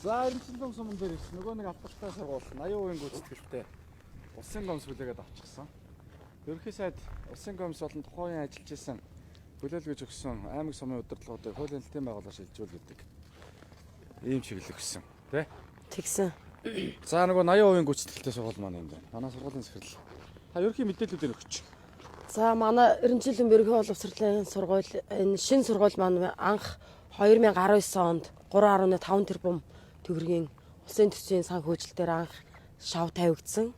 За Эрдэнэтийн суман дээр ирсэн. Нөгөө нэг албатай сургууль 80% гүйцэтгэлтэй улсын гомс хүлээгээд авчихсан. Ерөнхий сайд улсын гомс болон тухайн үеийн ажиллаж исэн хүлээлгэж өгсөн аймаг сумын удирдлагуудыг хуулийн хэлтийн байгууллаар шилжүүл гэдэг ийм чиглэл өгсөн. Тэ? Тэгсэн. За нөгөө 80% гүйцэтгэлтэй сургууль маань юм байна. Манай сургуулийн захирал. Та ерөнхий мэдээллүүдээр өгч. За манай Эрдэнэтийн Бэргийн боловсролын сургууль энэ шинэ сургууль маань анх 2019 онд 3.5 тэрбум төгрөгийн улсын төсвийн сан хөөжлөлтөөр анх шав тавигдсан.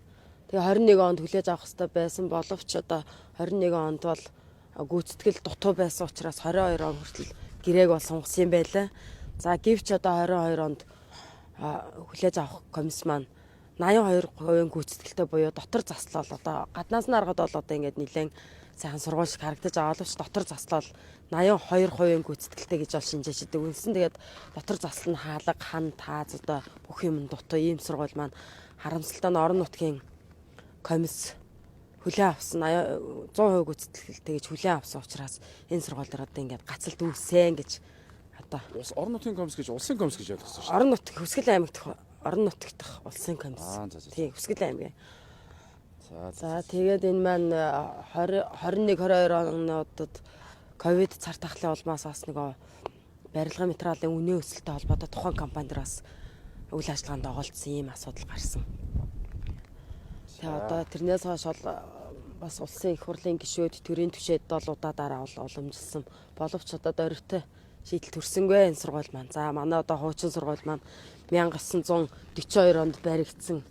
Тэгээ 21 онд хүлээж авах хэрэгтэй байсан боловч одоо 21 онд бол гүйцэтгэл дутуу байсан учраас 22 он хүртэл гэрээг бол сунгасан юм байлаа. За гэвч одоо 22 онд хүлээж авах комисс маань 82% гүйцэтгэлтэй буюу дотор заслал одоо гаднаас нь харахад бол одоо ингээд нэлээд сайхан сургууль шиг харагдаж байгаа боловч дотор заслал 82% гүйцэтгэлтэй гэж бол шинжээчдэг. Үнсэн тэгээд дотор заслал нь хаалга, хан, тааз одоо бүх юм дутуу ийм сургууль маань харамсалтай нь орон нутгийн комисс хүлээн авсан 100% гүйцэтгэлтэй гэж хүлээн авсан учраас энэ сургууль дээр одоо ингээд гацалт үүссэн гэж одоо Орон нутгийн комисс гэж улсын комисс гэж ойлгосон шүү. Орон нутг Хүсгэл аймаг дэх орон нутг дэх улсын комисс. Тийм Хүсгэл аймгийн. За тэгээд энэ маань 21-22 онуудад ковид цар тахлын улмаас бас нөгөө барилгын материалын үнийн өсөлттэй холбоотой тухайн компанид бас үйл ажиллагаанд оролцсон ийм асуудал гарсан. Тэгээ одоо тэрнээс хойш бас улсын их хурлын гишүүд төрийн түвшээд 7 удаадараа уламжилсан боловч одоо дөрөвтэй шийдэл төрсөнгүй энэ сургууль маань. За манай одоо хуучин сургууль маань 1942 онд баригдсан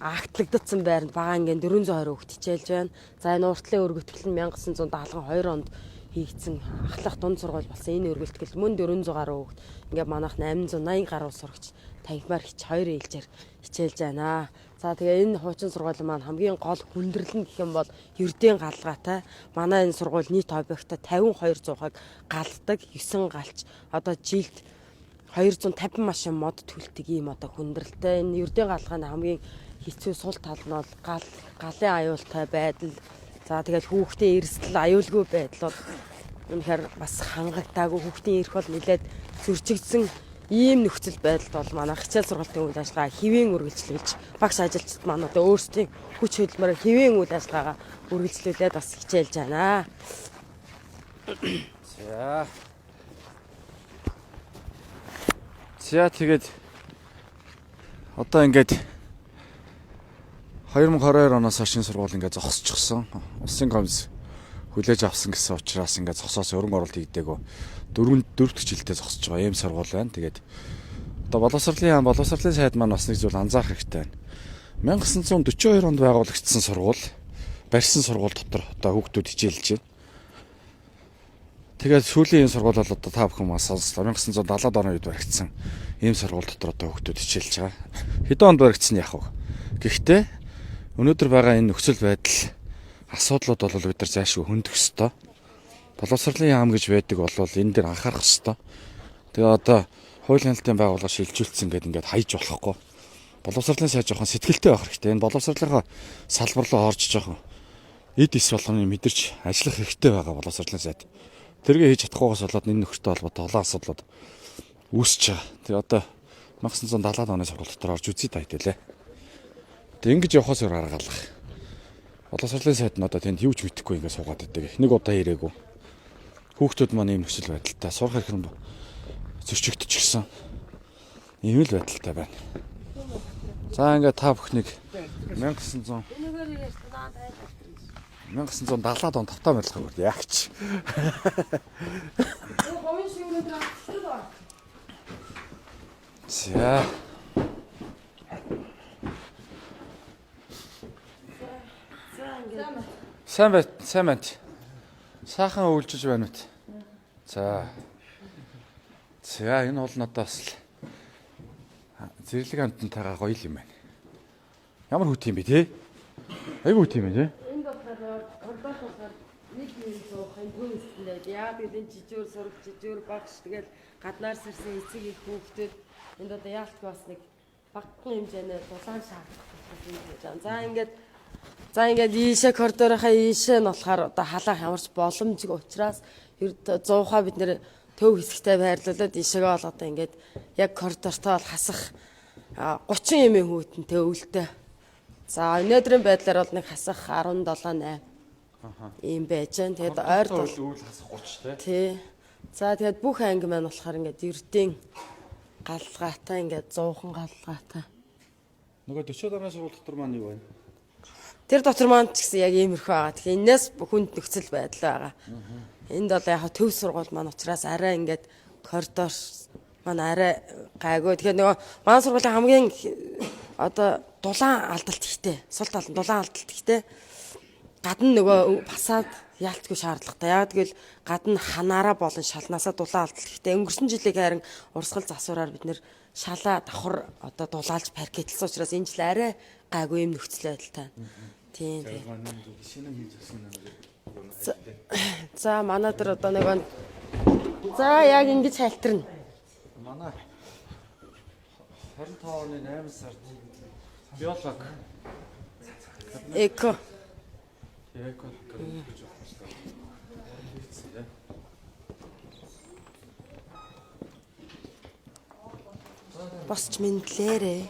актлагдсан байранд багаангийн 420 хүүхэд хичээлж байна. За энэ уртлын өргөтгөл нь 1972 онд хийгдсэн ахлах дунд сургууль болсон. Энэ өргөтгөл мөн 400 гаруй хүүхэд ингээд манайх 880 гаруй сурагч танхимаар хоёр ээлжээр хичээлж байна. За тэгээ энэ хуучин сургууль маань хамгийн гол хүндрэл нь гэх юм бол ердийн галгаатай. Манай энэ сургууль нийт объектаа 52%-ыг галдаг, 9 галч одоо жилд 250 машин мод төлдөг ийм одоо хүндрэлтэй. Энэ ердийн галгааны хамгийн хэцүү сул тал нь бол галын аюултай байдал. За тэгэл хүүхдийн эрсдэл аюулгүй байдал бол үнэхээр бас хангагдаагүй. Хүүхдийн эрх бол нэлээд зөрчигдсөн ийм нөхцөл байдалд бол манай хичээл сургалтын үйл ажиллагаа хэвийн үргэлжлүүлж багш ажилчид маань одоо өөрсдийн хүч хөдөлмөрөөр хэвийн үйл ажиллагаагаа үргэлжлүүлээд бас хичээлж байна. За тэгээд одоо ингээд 2022 оноос шинэ сургууль ингээд зогсчихсон. Улсын комисс хүлээж авсан гэсэн учраас ингээд зогсоос өргөн оруулалт хийгдээгүй. Дөрөвт жилдээ зогсож байгаа ийм сургууль байна. Тэгээд одоо боловсролын сайд маань бас нэг зүйл анзаарах хэрэгтэй байна. 1942 онд байгуулагдсан сургууль, барьсан сургууль дотор одоо хүүхдүүд хичээлж байна. Тэгээд сүүлийн энэ сургууль бол одоо та бүхэн маань сонслоо. 1970-аад оны үед баригдсан ийм сургууль дотор одоо хүүхдүүд хичээлж байгаа. Хэдэн онд баригдсан яах вэ? Гэхдээ өнөөдөр байгаа энэ нөхцөл байдал асуудлууд бол бид нар зайлшгүй хөндөх ёстой. Боловсролын яам гэж байдаг бол энэ дээр анхаарах ёстой. Тэгээ одоо хуулийн хэлтийн байгууллага шилжүүлсэн гэдэг ингээд хайж болохгүй. Боловсролын сайд жоохон сэтгэлтэй байх хэрэгтэй. Энэ боловсролынхаа салбар руу орж жоохон эд ис болгоны мэдэрч ажиллах хэрэгтэй байгаа боловсролын сайд. Тэргээ хийж чадахгүйгаас болоод энэ нөхөртэй холбоотой олон асуудлууд үүсэж байгаа. Тэгээ одоо 1970-аад оны сургууль дотор орж үзье та хэдүүлээ. Тэг ингэж явахаас өөр арга алга. Боловсролын сайд нь одоо тэнд юу ч мэдэхгүй ингэ суугаад байдаг. Нэг удаа ирээгүй. Хүүхдүүд маань ийм нөхцөл байдалтай сурах хэрэг зөрчигдчихсэн. Ийм л байдалтай байна. За ингээд та бүхнийг 1970-аад он тавтаа барилга өгд яагч. За. Сайн байна. Сайхан өвлжиж байна уу? За. Энэ бол надаас зэрлэг амтантайгаа гоё юм байна. Ямар хүүт юм бэ те? Айгу хүүт юм байна те? Энэ болохоор коридор нэг юм суухын төвсөлтэй. Яа гэдэг энэ жижигөр сураг жижигөр багш тэгэл гаднаар сэрсэн эцэг их хүүхдүүд энд одоо яалтч бас нэг багтхан хэмжээний дулаан шаардлагатай. За ингээд ийшээ коридорынхаа ийшээ нь болохоор одоо халаах ямарч боломжгүй учраас 100% бид нэр төв хэсэгтэй байрлуулад ишэгээ бол одоо ингээд яг коридортоо бол хасах 30 эмийн хүүтэнтэй өвөлтэй. За өнөөдрийн байдлаар бол нэг хасах 17 8 ийм байж байна. Тэгээд ойр бол өвөл хасах 30 тий. За тэгээд бүх анги маань болохоор ингээд ердийн галгаатай ингээд 100хан галгаатай. Нөгөө 40 дарааны сургууль дотор маань юу байна? Тэр дотор маань ч гэсэн яг иймэрхүү байгаа. Тэгэхээр энэс хүнд нөхцөл байдал байгаа. Энд бол яг төв сургууль маань учраас арай ингээд коридор маань арай гайгүй. Тэгэхээр нөгөө маань сургуулийн хамгийн одоо дулаан алдалт ихтэй. Сул тал нь дулаан алдалт ихтэй. Гадна нөгөө фасад яалтгүй шаардлагатай. Яг тэгвэл гадна ханаараа болон шалнаасаа дулаан алдалт ихтэй. Өнгөрсөн жилиг харин урсгал засвараар бид нэр шалаа давхар одоо дулаалж паркетлсан учраас энэ жил арай гайгүй юм нөхцөл байдалтай. Тийм. За манай дээр одоо нэг за яг ингэж хайлтарна. Манай 25 оны 8 сард биолог Эко босч мэдлээрээ.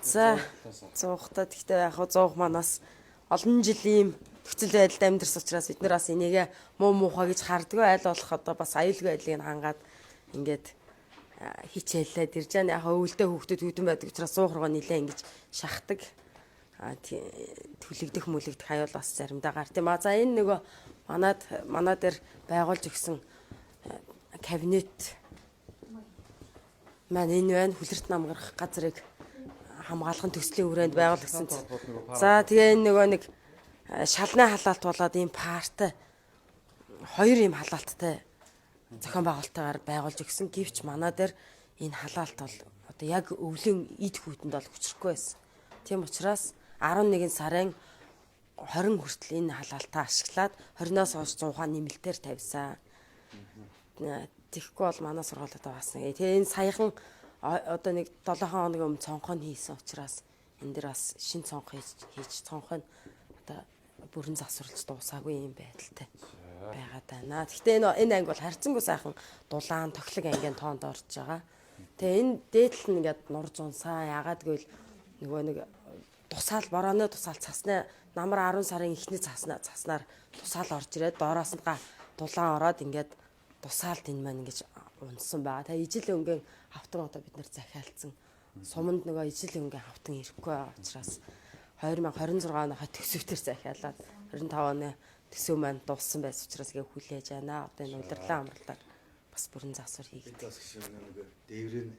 За зуухтаа гэхдээ яг зуух манаас олон жилийн нөхцөл байдалд амьдэрс учраас бид нар бас энийгээ муу муухай гэж хардггүй айл болох одоо бас аюулгүй байдлыг хангаад ингээд хичээлээд ирж байгаа. Яг өвөлдөө хүүхдүүд үүдэн байдаг учраас зуух руугаа нилээ ингэж шахдаг. Түлэгдэх мүлэгдэх аюул бас заримдаа гар тийм. За энэ нөгөө манай дээр байгуулж өгсөн кабинет маань энэ байна. Хүлэрт намгарах газрыг хамгаалахын төслийн хүрээнд байгуулагдсан. За тэгээ энэ нөгөө нэг шалны халаалт болоод ийм парт 2 ийм халаалттай зохион байгуулалтаар байгуулж өгсөн. Гэвч манай дээр энэ халаалт бол одоо яг өвлийн эд хүүтэнд бол хүчрэхгүй байсан. Тийм учраас 11 сарын 20 хүртэл энэ халаалтаа ашиглаад 20-оос хойш 100-аа нэмэлтээр тавьсан. Тэгэхгүй бол манай сургуулиуд бас нэг. Тэгээ энэ саяхан одоо нэг 7 хоногийн өмнө цонхоо хийсэн учраас энэ дэр бас шин цонх хийж цонхоо одоо бүрэн засварлаж дуусаагүй юм байдалтай байгаад байна. Гэхдээ энэ анги бол харьцангуй сайхан дулаан тохилог ангийн тоонд орж байгаа. Тэгээ энэ дээдл нь ингээд нур зунсаа яагаад гэвэл нөгөө нэг тусаал борооны тусаал цасны намар 10 сарын эхний цаснаар тусаал орж ирээд доороос нь дулаан ороод ингээд тусаалд энэ маань ингэж унсан байгаа. Тэгээ ижил өнгийн хавтан одоо бид нэр захиалцсан. Суманд нөгөө ижил өнгийн хавтан ирэхгүй учраас 2026 оныхаа төсөвтөр захиалаад 25 оны төсөв маань дууссан байсан учраас ингээ хүлээж байна. Одоо энэ удирдлага амралтаар бас бүрэн засвар хийгдэх. Дээврэн